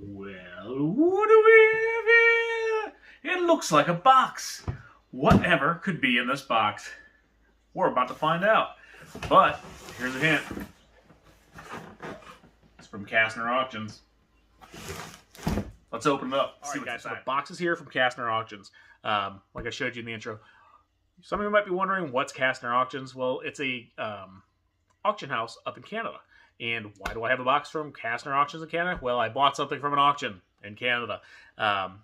Well, what do we have here? It looks like a box. Whatever could be in this box? We're about to find out. But here's a hint. It's from Kastner Auctions. Let's open it up. All right, guys, so the box is here from Kastner Auctions. Like I showed you in the intro. Some of you might be wondering, what's Kastner Auctions? Well, it's a auction house up in Canada. And why do I have a box from Kastner Auctions in Canada? Well, I bought something from an auction in Canada.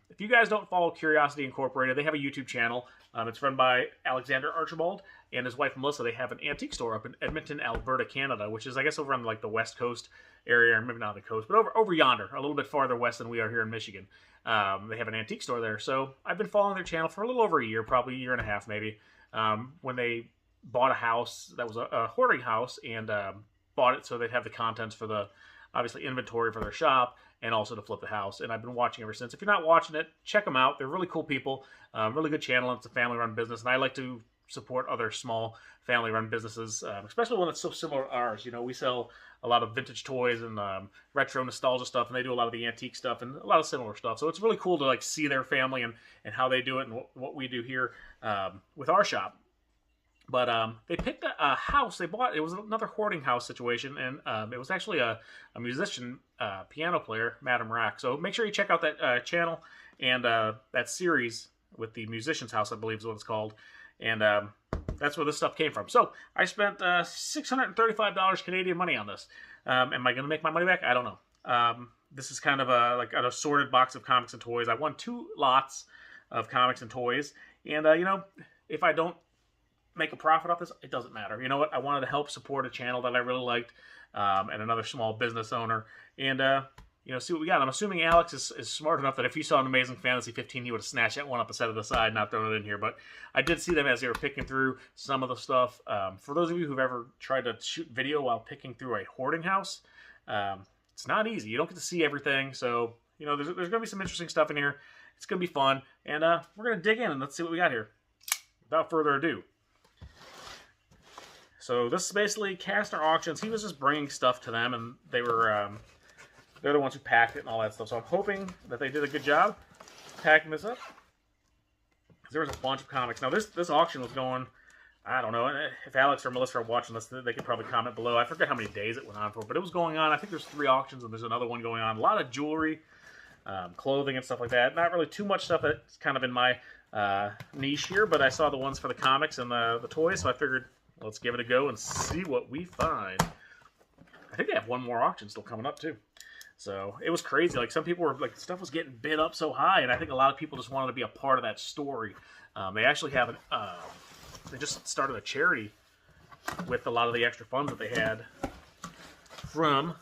If you guys don't follow Curiosity Incorporated, they have a YouTube channel. It's run by Alexander Archibald and his wife Melissa. They have an antique store up in Edmonton, Alberta, Canada, which is, I guess, over on like the West Coast area, or maybe not the coast, but over yonder, a little bit farther west than we are here in Michigan. They have an antique store there. So I've been following their channel for a little over a year, probably a year and a half maybe, when they bought a house that was a hoarding house and bought it so they'd have the contents for the, obviously, inventory for their shop and also to flip the house. And I've been watching ever since. If you're not watching it, check them out. They're really cool people, really good channel. It's a family-run business, and I like to support other small family-run businesses, especially one that's so similar to ours. You know, we sell a lot of vintage toys and retro nostalgia stuff, and they do a lot of the antique stuff and a lot of similar stuff. So it's really cool to like see their family and how they do it and what we do here with our shop. But they picked a house they bought. It was another hoarding house situation, and it was actually a musician, piano player, Madam Rack. So make sure you check out that channel and that series with the musician's house, I believe is what it's called. And that's where this stuff came from. So I spent $635 Canadian money on this. Am I going to make my money back? I don't know. This is kind of like an assorted box of comics and toys. I won 2 lots of comics and toys. And, you know, if I don't make a profit off this, it doesn't matter. You know what? I wanted to help support a channel that I really liked and another small business owner. And, you know, see what we got. I'm assuming Alex is smart enough that if he saw an Amazing Fantasy 15, he would have snatched that one up and set it aside, not thrown it in here. But I did see them as they were picking through some of the stuff. For those of you who've ever tried to shoot video while picking through a hoarding house, it's not easy. You don't get to see everything. So, you know, there's going to be some interesting stuff in here. It's going to be fun. And we're going to dig in and let's see what we got here. Without further ado. So this is basically Kastner Auctions. He was just bringing stuff to them, and they were they're the ones who packed it and all that stuff. So I'm hoping that they did a good job packing this up. There was a bunch of comics. Now this auction was going, I don't know, if Alex or Melissa are watching this, they could probably comment below. I forget how many days it went on for, but it was going on. I think there's 3 auctions, and there's another one going on. A lot of jewelry, clothing, and stuff like that. Not really too much stuff that's kind of in my niche here, but I saw the ones for the comics and the toys, so I figured, let's give it a go and see what we find. I think they have one more auction still coming up, too. So, it was crazy. Like, some people were, like, stuff was getting bid up so high, and I think a lot of people just wanted to be a part of that story. They actually have they just started a charity with a lot of the extra funds that they had from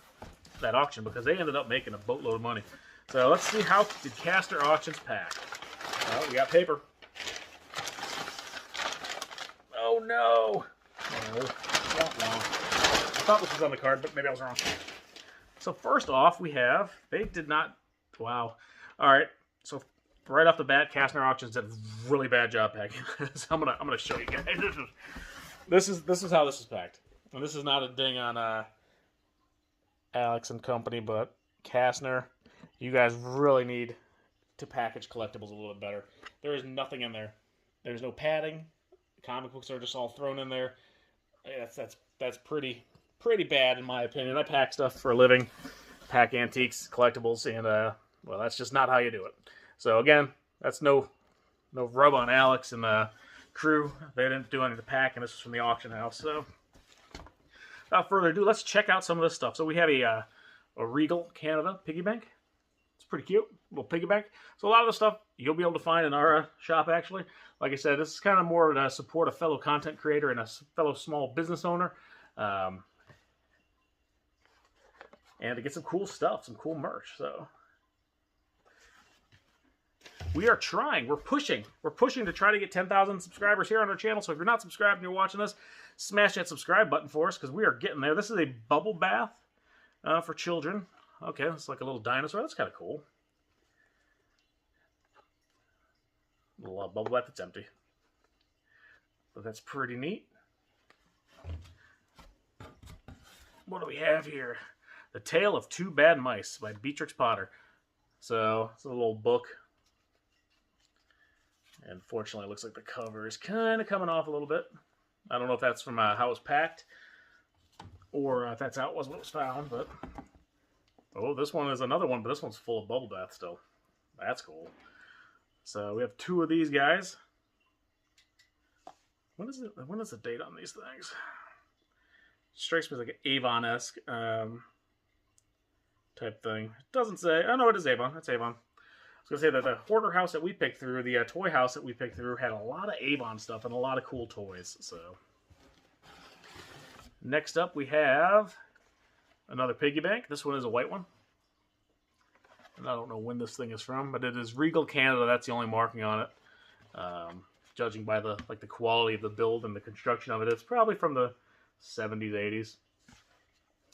that auction, because they ended up making a boatload of money. So, let's see, how did Kastner Auctions pack? Well, we got paper. Oh, no! No. I thought this was on the card, but maybe I was wrong. So first off, we have, they did not, wow. All right, so right off the bat, Kastner Auctions did a really bad job packing. So I'm gonna show you guys. This is how this is packed. And this is not a ding on Alex and company, but Kastner, you guys really need to package collectibles a little bit better. There is nothing in there. There's no padding. Comic books are just all thrown in there. That's pretty bad in my opinion. I pack stuff for a living, pack antiques, collectibles, and well, that's just not how you do it. So again, that's no rub on Alex and the crew. They didn't do any of the packing. This was from the auction house. So without further ado, let's check out some of this stuff. So we have a Regal Canada Piggy Bank. It's pretty cute, little piggy bank. So a lot of the stuff you'll be able to find in our shop, actually. Like I said, this is kind of more to support a fellow content creator and a fellow small business owner. And to get some cool stuff, some cool merch. So we are trying, we're pushing to try to get 10,000 subscribers here on our channel. So if you're not subscribed and you're watching this, smash that subscribe button for us, because we are getting there. This is a bubble bath for children. Okay, it's like a little dinosaur. That's kind of cool. A little bubble bath that's empty. But that's pretty neat. What do we have here? The Tale of Two Bad Mice by Beatrix Potter. So it's a little book. And fortunately, it looks like the cover is kind of coming off a little bit. I don't know if that's from how it was packed, or if that's how it was when it was found. But oh, this one is another one, but this one's full of bubble bath still. That's cool. So we have 2 of these guys. When is it? When is the date on these things? Strikes me as like an Avon-esque type thing. It doesn't say. Oh no, it is Avon. It's Avon. I was going to say that the hoarder house that we picked through, the toy house that we picked through, had a lot of Avon stuff and a lot of cool toys. So, next up we have another Piggy Bank. This one is a white one. And I don't know when this thing is from, but it is Regal Canada. That's the only marking on it. Judging by the quality of the build and the construction of it, it's probably from the 70s, 80s.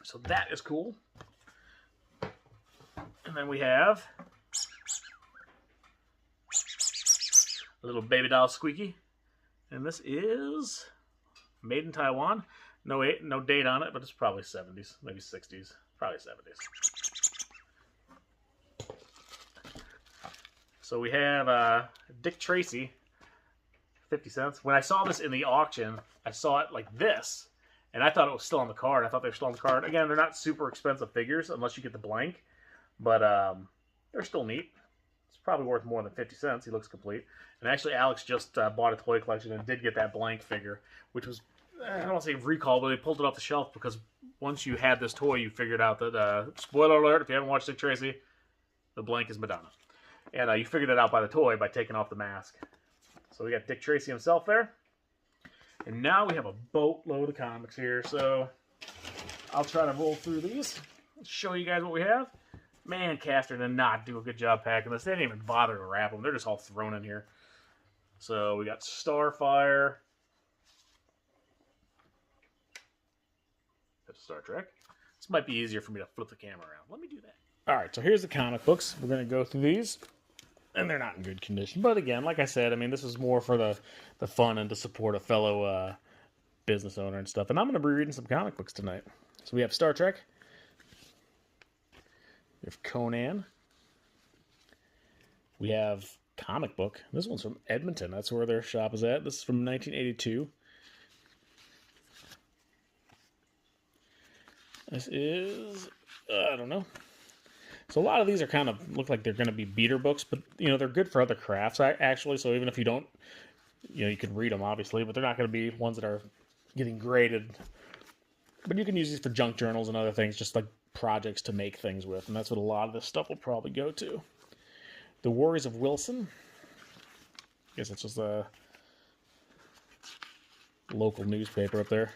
So that is cool. And then we have a little baby doll Squeaky, and this is made in Taiwan. No date on it, but it's probably 70s, maybe 60s, probably 70s. So we have Dick Tracy, 50 cents. When I saw this in the auction, I saw it like this, and I thought it was still on the card. I thought they were still on the card. Again, they're not super expensive figures unless you get the blank, but they're still neat. Probably worth more than 50 cents. He looks complete. And actually, Alex just bought a toy collection and did get that blank figure, which was, I don't want to say recall, but they pulled it off the shelf because once you had this toy, you figured out that, spoiler alert, if you haven't watched Dick Tracy, the blank is Madonna. And you figured it out by the toy by taking off the mask. So we got Dick Tracy himself there. And now we have a boatload of comics here. So I'll try to roll through these, show you guys what we have. Man, Castor did not do a good job packing this. They didn't even bother to wrap them. They're just all thrown in here. So we got Starfire. That's Star Trek. This might be easier for me to flip the camera around. Let me do that. All right, so here's the comic books. We're going to go through these. And they're not in good condition. But again, like I said, I mean, this is more for the fun and to support a fellow business owner and stuff. And I'm going to be reading some comic books tonight. So we have Star Trek. We have Conan. We have Comic Book. This one's from Edmonton. That's where their shop is at. This is from 1982. This is, I don't know. So a lot of these are kind of, look like they're going to be beater books, but, you know, they're good for other crafts, actually. So even if you don't, you know, you can read them, obviously, but they're not going to be ones that are getting graded. But you can use these for junk journals and other things, just like projects to make things with, and that's what a lot of this stuff will probably go to. The Warriors of Wilson. I guess it's just a local newspaper up there.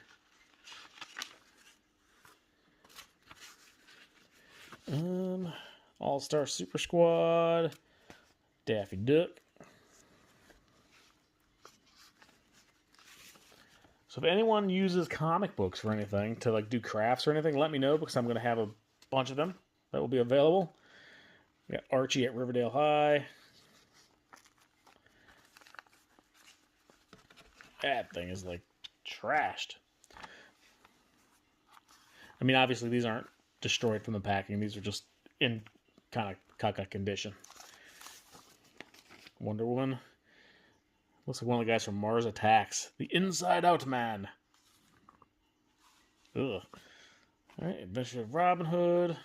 All-Star Super Squad. Daffy Duck. So if anyone uses comic books for anything, to like do crafts or anything, let me know, because I'm going to have a bunch of them that will be available. We got Archie at Riverdale High. That thing is like trashed. I mean, obviously these aren't destroyed from the packing. These are just in kind of caca condition. Wonder Woman. Looks like one of the guys from Mars Attacks. The Inside Out Man. Ugh. Alright, Adventure of Robin Hood.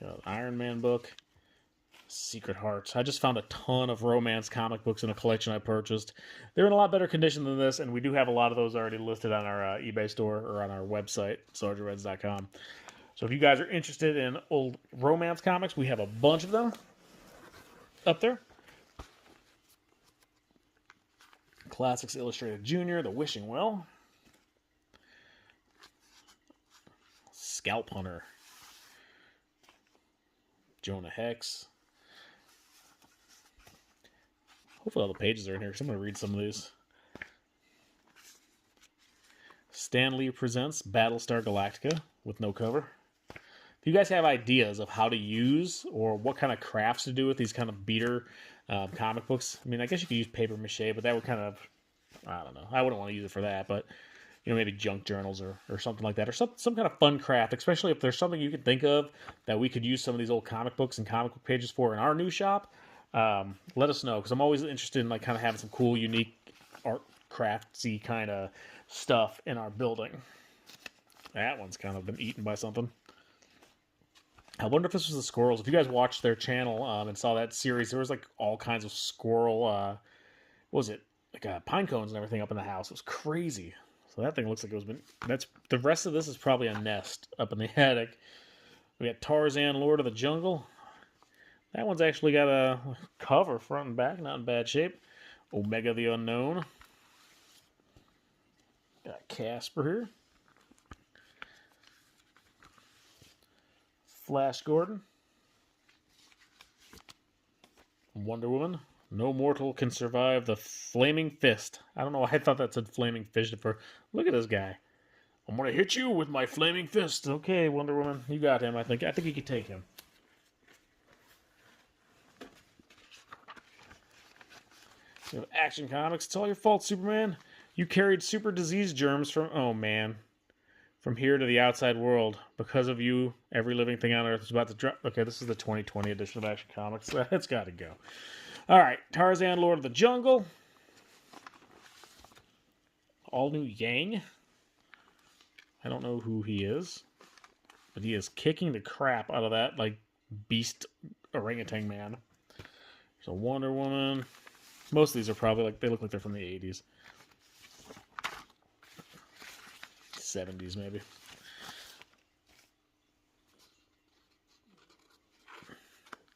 Got an Iron Man book. Secret Hearts. I just found a ton of romance comic books in a collection I purchased. They're in a lot better condition than this, and we do have a lot of those already listed on our eBay store or on our website, SergeantReds.com. So if you guys are interested in old romance comics, we have a bunch of them up there. Classics Illustrated Junior, The Wishing Well. Scalp Hunter. Jonah Hex. Hopefully all the pages are in here, because I'm going to read some of these. Stan Lee presents Battlestar Galactica with no cover. If you guys have ideas of how to use or what kind of crafts to do with these kind of beater comic books, I mean, I guess you could use paper mache, but that would kind of, I don't know. I wouldn't want to use it for that, but you know, maybe junk journals or something like that, or some kind of fun craft, especially if there's something you can think of that we could use some of these old comic books and comic book pages for in our new shop. Let us know, because I'm always interested in like kind of having some cool, unique art craftsy kind of stuff in our building. That one's kind of been eaten by something. I wonder if this was the squirrels. If you guys watched their channel and saw that series, there was like all kinds of squirrel, what was it? Like pine cones and everything up in the house. It was crazy. So that thing looks like it was been. That's the rest of this is probably a nest up in the attic. We got Tarzan, Lord of the Jungle. That one's actually got a cover front and back, not in bad shape. Omega the Unknown. Got Casper here. Flash Gordon. Wonder Woman. No mortal can survive the flaming fist. I don't know why I thought that said flaming fist. Look at this guy. I'm gonna hit you with my flaming fist. Okay, Wonder Woman, you got him. I think you can take him. You have Action Comics. It's all your fault, Superman. You carried super disease germs from here to the outside world. Because of you, every living thing on Earth is about to drop. Okay, this is the 2020 edition of Action Comics. It's got to go. All right, Tarzan, Lord of the Jungle. All new Yang. I don't know who he is, but he is kicking the crap out of that like beast orangutan man. There's a Wonder Woman. Most of these are probably like, they look like they're from the 80s. 70s maybe.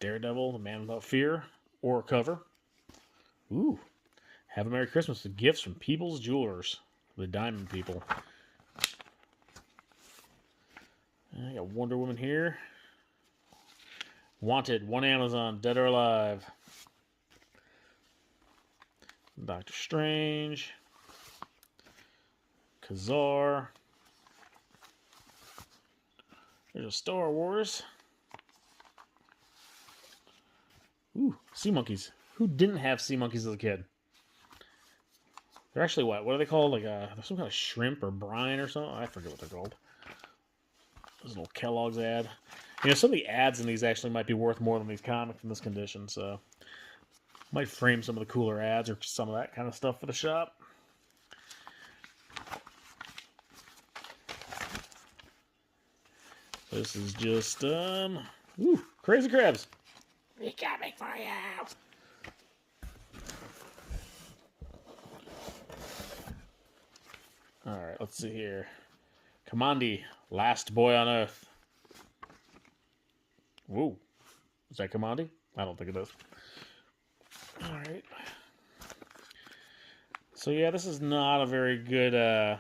Daredevil, the Man Without Fear, or cover. Ooh. Have a Merry Christmas with gifts from People's Jewelers. The Diamond People. I got Wonder Woman here. Wanted, one Amazon, Dead or Alive. Doctor Strange. Kazar. There's a Star Wars. Ooh, sea monkeys. Who didn't have sea monkeys as a kid? They're actually what? What are they called? Like some kind of shrimp or brine or something? I forget what they're called. There's a little Kellogg's ad. You know, some of the ads in these actually might be worth more than these comics in this condition, so might frame some of the cooler ads or some of that kind of stuff for the shop. This is just Crazy Crabs. We coming for you. All right, let's see here. Kamandi, Last Boy on Earth. Whoa. Is that Kamandi? I don't think it is. All right. So, yeah, this is not a very good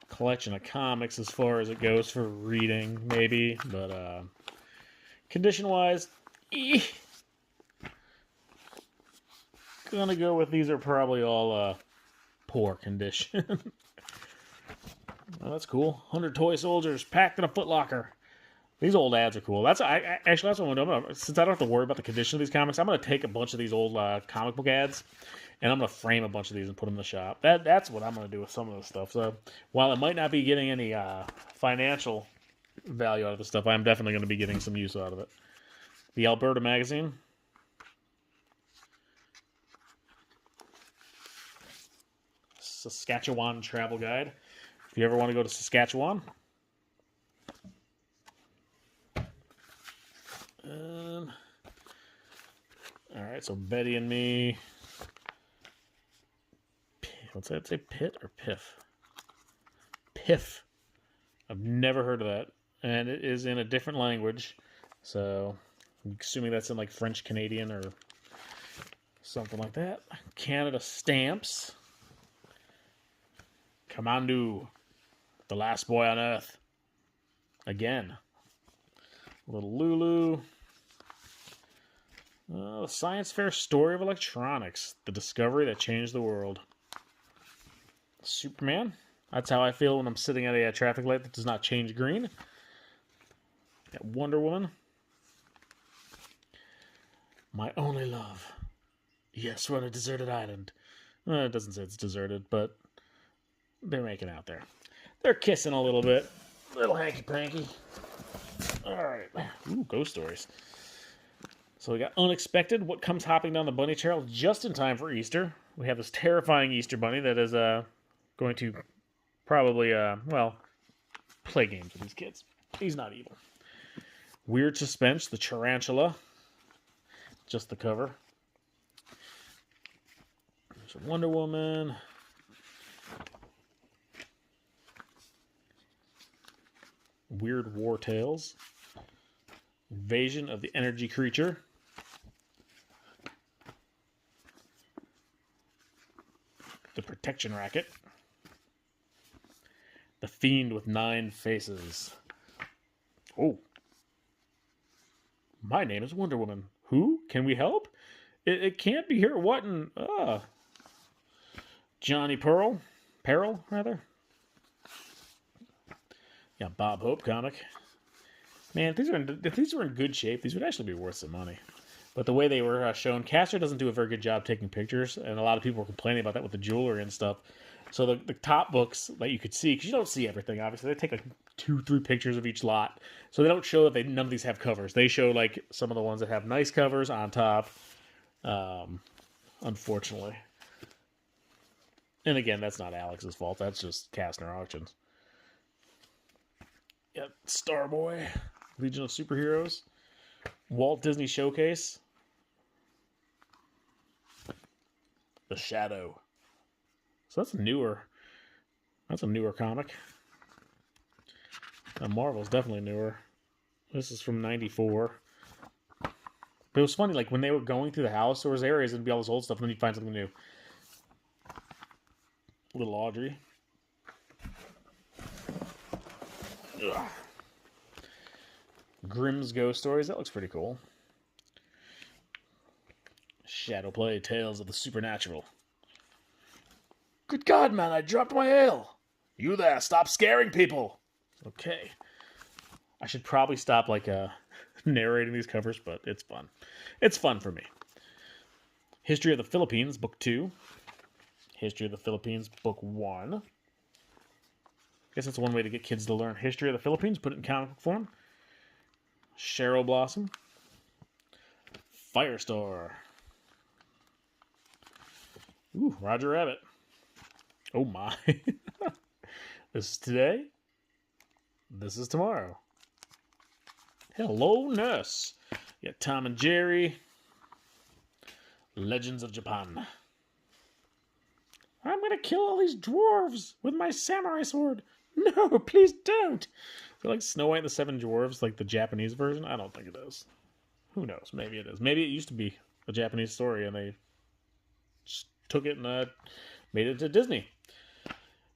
collection of comics as far as it goes for reading, maybe. But condition-wise, gonna go with these are probably all poor condition. Oh, that's cool. 100 toy soldiers packed in a footlocker. These old ads are cool. That's what I'm gonna do. Since I don't have to worry about the condition of these comics, I'm gonna take a bunch of these old comic book ads, and I'm gonna frame a bunch of these and put them in the shop. That's what I'm gonna do with some of this stuff. So while it might not be getting any financial value out of this stuff, I'm definitely gonna be getting some use out of it. The Alberta magazine. Saskatchewan travel guide. If you ever want to go to Saskatchewan. All right, so Betty and Me. What's that say? Pit or Piff? Piff. I've never heard of that. And it is in a different language. So I'm assuming that's in like French Canadian or something like that. Canada Stamps. Commandu. The Last Boy on Earth. Again. Little Lulu. The Science Fair Story of Electronics. The Discovery That Changed the World. Superman. That's how I feel when I'm sitting at a traffic light that does not change green. Got Wonder Woman. My Only Love. Yes, we're on a deserted island. It doesn't say it's deserted, but they're making out there. They're kissing a little bit. Little hanky-panky. All right. Ooh, ghost stories. So we got Unexpected. What comes hopping down the bunny trail just in time for Easter? We have this terrifying Easter bunny that is going to probably, play games with these kids. He's not evil. Weird Suspense, the Tarantula. Just the cover. There's a Wonder Woman. Weird War Tales. Invasion of the Energy Creature. The Protection Racket. The Fiend with 9 Faces. Oh. My name is Wonder Woman. Who? Can we help? It can't be here. What in... Johnny Peril, rather. Yeah, Bob Hope comic. Man, if these were in good shape, these would actually be worth some money. But the way they were shown, Castor doesn't do a very good job taking pictures, and a lot of people were complaining about that with the jewelry and stuff. So the top books that you could see, because you don't see everything, obviously, they take like 2-3 pictures of each lot. So they don't show that none of these have covers. They show like some of the ones that have nice covers on top, unfortunately. And again, that's not Alex's fault. That's just Kastner Auctions. Yep, Starboy, Legion of Superheroes, Walt Disney Showcase, The Shadow. So that's newer. That's a newer comic. Marvel's definitely newer. This is from '94. But it was funny, like when they were going through the house, there was areas and be all this old stuff, and then you'd find something new. Little Audrey. Ugh. Grimm's Ghost Stories. That looks pretty cool. Shadowplay Tales of the Supernatural. Good God, man, I dropped my ale. You there, stop scaring people. Okay. I should probably stop, narrating these covers, but it's fun. It's fun for me. History of the Philippines, Book 2. History of the Philippines, Book 1. I guess that's one way to get kids to learn history of the Philippines, put it in comic book form. Cheryl Blossom. Firestar. Ooh, Roger Rabbit. Oh my. This is today. This is tomorrow. Hello, Nurse. You got Tom and Jerry. Legends of Japan. I'm gonna kill all these dwarves with my samurai sword. No, please don't. Is it like Snow White and the Seven Dwarves, like the Japanese version? I don't think it is. Who knows? Maybe it is. Maybe it used to be a Japanese story and they just took it and made it to Disney.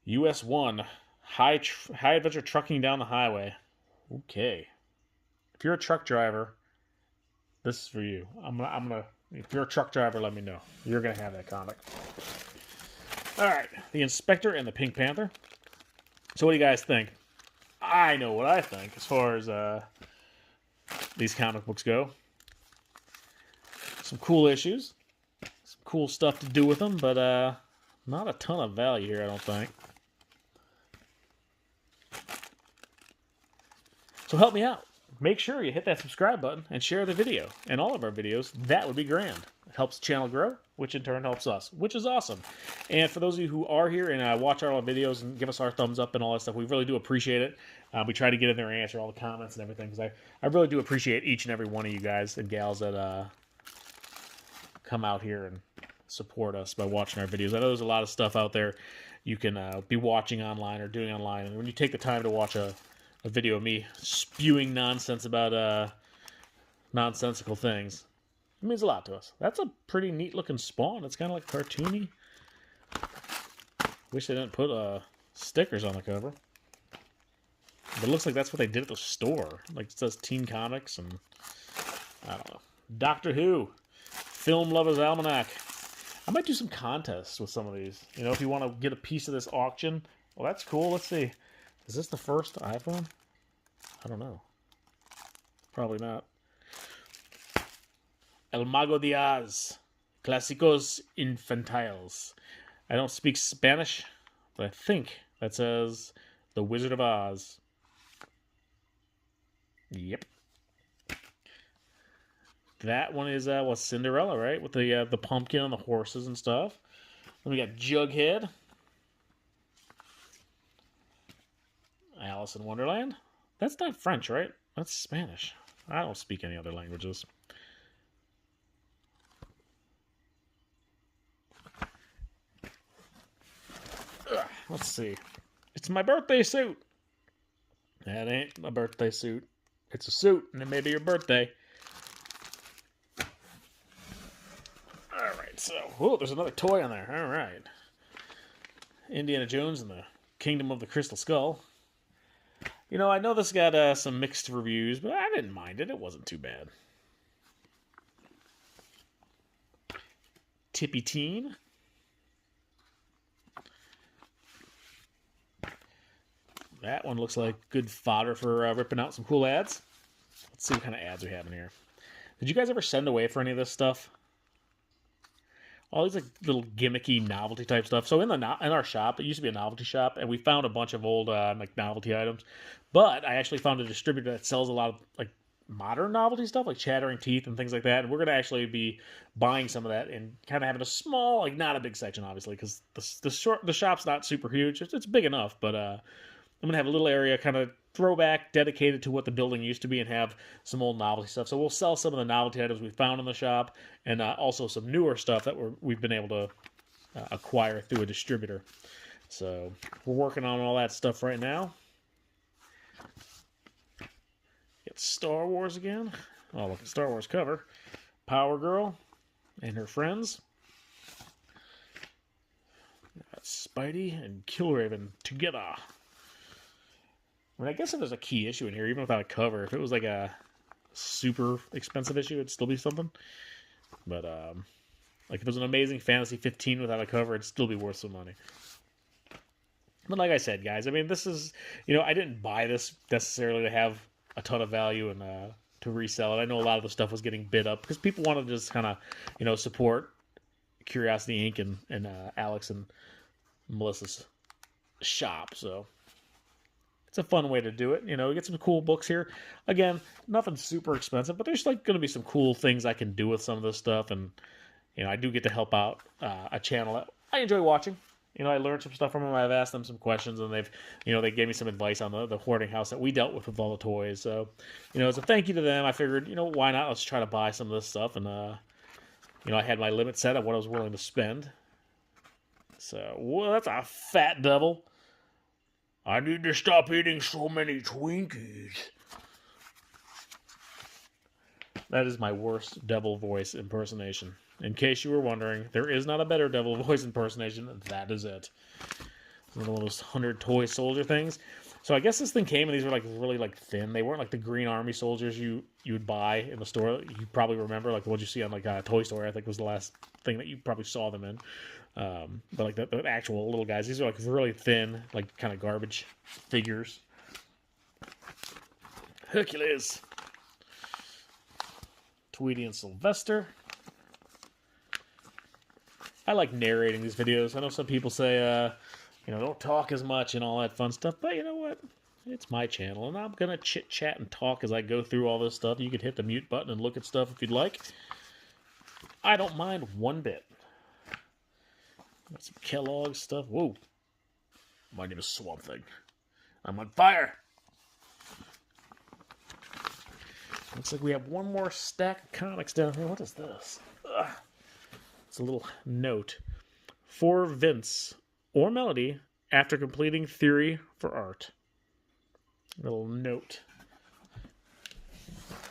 US 1. High adventure trucking down the highway. Okay. If you're a truck driver, this is for you. I'm gonna. If you're a truck driver, let me know. You're gonna have that comic. All right, The Inspector and the Pink Panther. So, what do you guys think? I know what I think as far as these comic books go. Some cool issues, some cool stuff to do with them, but not a ton of value here, I don't think. So help me out. Make sure you hit that subscribe button and share the video and all of our videos. That would be grand. It helps the channel grow, which in turn helps us, which is awesome. And for those of you who are here and watch our videos and give us our thumbs up and all that stuff, we really do appreciate it. We try to get in there and answer all the comments and everything, because I really do appreciate each and every one of you guys and gals that come out here and support us by watching our videos. I know there's a lot of stuff out there you can be watching online or doing online, and when you take the time to watch a video of me spewing nonsense about nonsensical things, it means a lot to us. That's a pretty neat looking Spawn. It's kind of like cartoony. Wish they didn't put stickers on the cover. But it looks like that's what they did at the store. Like it says Teen Comics and I don't know. Doctor Who. Film Lovers Almanac. I might do some contests with some of these. You know, if you want to get a piece of this auction. Well, that's cool. Let's see. Is this the first iPhone? I don't know. Probably not. El Mago de Oz. Clásicos Infantiles. I don't speak Spanish, I think that says The Wizard of Oz. Yep. That one is Cinderella, right? With the pumpkin and the horses and stuff. Then we got Jughead. Alice in Wonderland. That's not French, right? That's Spanish. I don't speak any other languages. Let's see. It's my birthday suit. That ain't a birthday suit. It's a suit, and it may be your birthday. Alright, so... Oh, there's another toy on there. Alright. Indiana Jones and the Kingdom of the Crystal Skull. You know, I know this got some mixed reviews, but I didn't mind it. It wasn't too bad. Tippy Teen. That one looks like good fodder for ripping out some cool ads. Let's see what kind of ads we have in here. Did you guys ever send away for any of this stuff? All these like little gimmicky novelty type stuff. So in our shop, it used to be a novelty shop, and we found a bunch of old like novelty items. But I actually found a distributor that sells a lot of like modern novelty stuff, like Chattering Teeth and things like that. And we're gonna actually be buying some of that and kind of having a small, like not a big section, obviously, because the shop's not super huge. It's big enough, but I'm going to have a little area kind of throwback dedicated to what the building used to be and have some old novelty stuff. So we'll sell some of the novelty items we found in the shop and also some newer stuff that we've been able to acquire through a distributor. So we're working on all that stuff right now. Get Star Wars again. Oh, look, Star Wars cover. Power Girl and her friends. Got Spidey and Killraven together. I mean, I guess if there's a key issue in here, even without a cover, if it was like a super expensive issue, it'd still be something. But, like if it was an Amazing Fantasy 15 without a cover, it'd still be worth some money. But like I said, guys, I mean, this is, you know, I didn't buy this necessarily to have a ton of value and to resell it. I know a lot of the stuff was getting bid up because people wanted to just kind of, you know, support Curiosity Inc. and Alex and Melissa's shop, so... It's a fun way to do it. You know, get some cool books here. Again, nothing super expensive, but there's like going to be some cool things I can do with some of this stuff. And, you know, I do get to help out a channel that I enjoy watching. You know, I learned some stuff from them. I've asked them some questions, and they've, you know, they gave me some advice on the hoarding house that we dealt with all the toys. So, you know, as a thank you to them, I figured, you know, why not? Let's try to buy some of this stuff. And, you know, I had my limit set of what I was willing to spend. So, well, that's a fat devil. I need to stop eating so many Twinkies. That is my worst devil voice impersonation. In case you were wondering, there is not a better devil voice impersonation. That is it. One of those 100 toy soldier things. So I guess this thing came and these were like really like thin. They weren't like the Green Army soldiers you would buy in the store. You probably remember like what you see on like Toy Story. I think was the last thing that you probably saw them in. But like the actual little guys, these are like really thin, like kind of garbage figures. Hercules, Tweety and Sylvester. I like narrating these videos. I know some people say, you know, don't talk as much and all that fun stuff, but you know what? It's my channel, and I'm gonna chit chat and talk as I go through all this stuff. You could hit the mute button and look at stuff if you'd like. I don't mind one bit. Got some Kellogg stuff. Whoa. My name is Swamp Thing. I'm on fire. Looks like we have one more stack of comics down here. What is this? Ugh. It's a little note. For Vince or Melody after completing Theory for Art. A little note.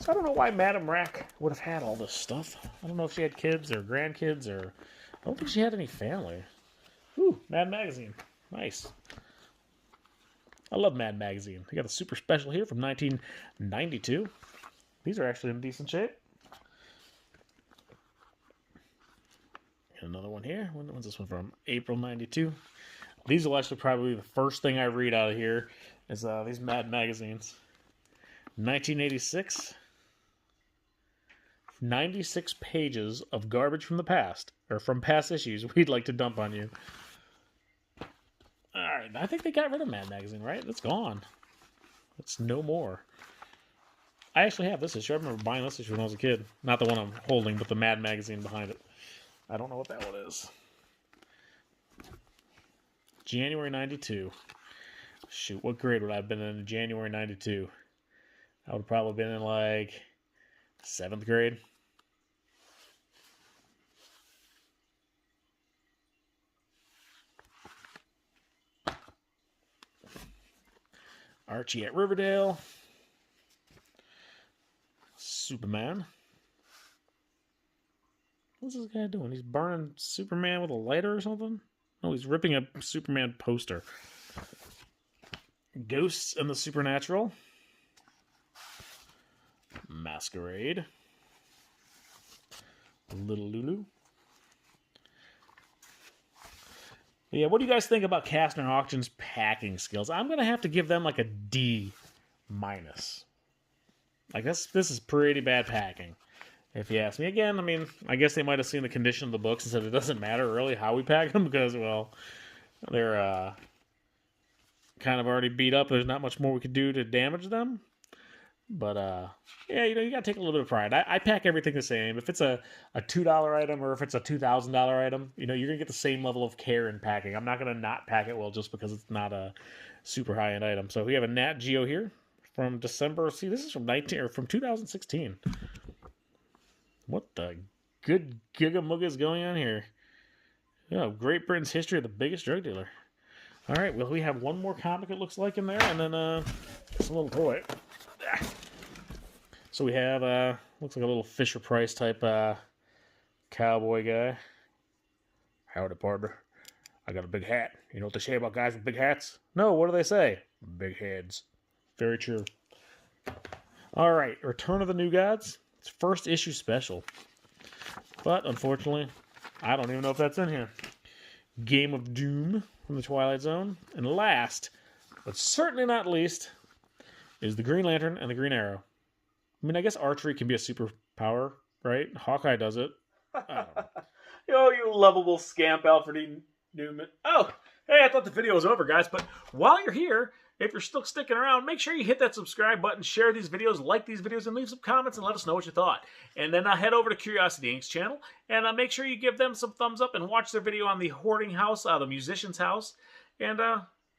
So I don't know why Madame Rack would have had all this stuff. I don't know if she had kids or grandkids or... I don't think she had any family. Ooh, Mad Magazine. Nice. I love Mad Magazine. They got a super special here from 1992. These are actually in decent shape. And another one here. When's this one from? April 92. These will actually probably be the first thing I read out of here is these Mad Magazines. 1986. 96 pages of garbage from the past, or from past issues we'd like to dump on you. right. I think they got rid of Mad Magazine, right? It's gone. It's no more. I actually have this issue. I remember buying this issue when I was a kid. Not the one I'm holding, but the Mad Magazine behind it. I don't know what that one is. January 92. Shoot, what grade would I have been in January 92? I would have probably been in like 7th grade. Archie at Riverdale. Superman. What's this guy doing? He's burning Superman with a lighter or something? No, he's ripping a Superman poster. Ghosts and the Supernatural. Masquerade. Little Lulu. Yeah, what do you guys think about Kastner Auctions packing skills? I'm going to have to give them like a D-. Like, this is pretty bad packing, if you ask me. Again, I mean, I guess they might have seen the condition of the books and said it doesn't matter really how we pack them because, well, they're kind of already beat up. There's not much more we could do to damage them. But, yeah, you got to take a little bit of pride. I pack everything the same. If it's a $2 item or if it's a $2,000 item, you're going to get the same level of care in packing. I'm not going to not pack it well just because it's not a super high-end item. So we have a Nat Geo here from December. See, this is from 2016. What the good giga-mugga is going on here? Great Britain's history of the biggest drug dealer. All right, well, we have one more comic, it looks like, in there, and then it's a little toy. So we have, looks like a little Fisher-Price type cowboy guy. Howdy, partner. I got a big hat. You know what they say about guys with big hats? No, what do they say? Big heads. Very true. All right, Return of the New Gods. It's first issue special. But, unfortunately, I don't even know if that's in here. Game of Doom from the Twilight Zone. And last, but certainly not least, is the Green Lantern and the Green Arrow. I mean, I guess archery can be a superpower, right? Hawkeye does it. You lovable scamp, Alfred E. Newman. Oh, hey, I thought the video was over, guys. But while you're here, if you're still sticking around, make sure you hit that subscribe button, share these videos, like these videos, and leave some comments and let us know what you thought. And then head over to Curiosity Inc.'s channel, and make sure you give them some thumbs up and watch their video on the hoarding house, the musician's house, and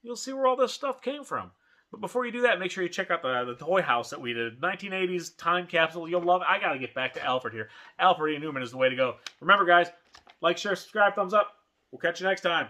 you'll see where all this stuff came from. But before you do that, make sure you check out the toy house that we did. 1980s time capsule. You'll love it. I got to get back to Alfred here. Alfred E. Newman is the way to go. Remember, guys, like, share, subscribe, thumbs up. We'll catch you next time.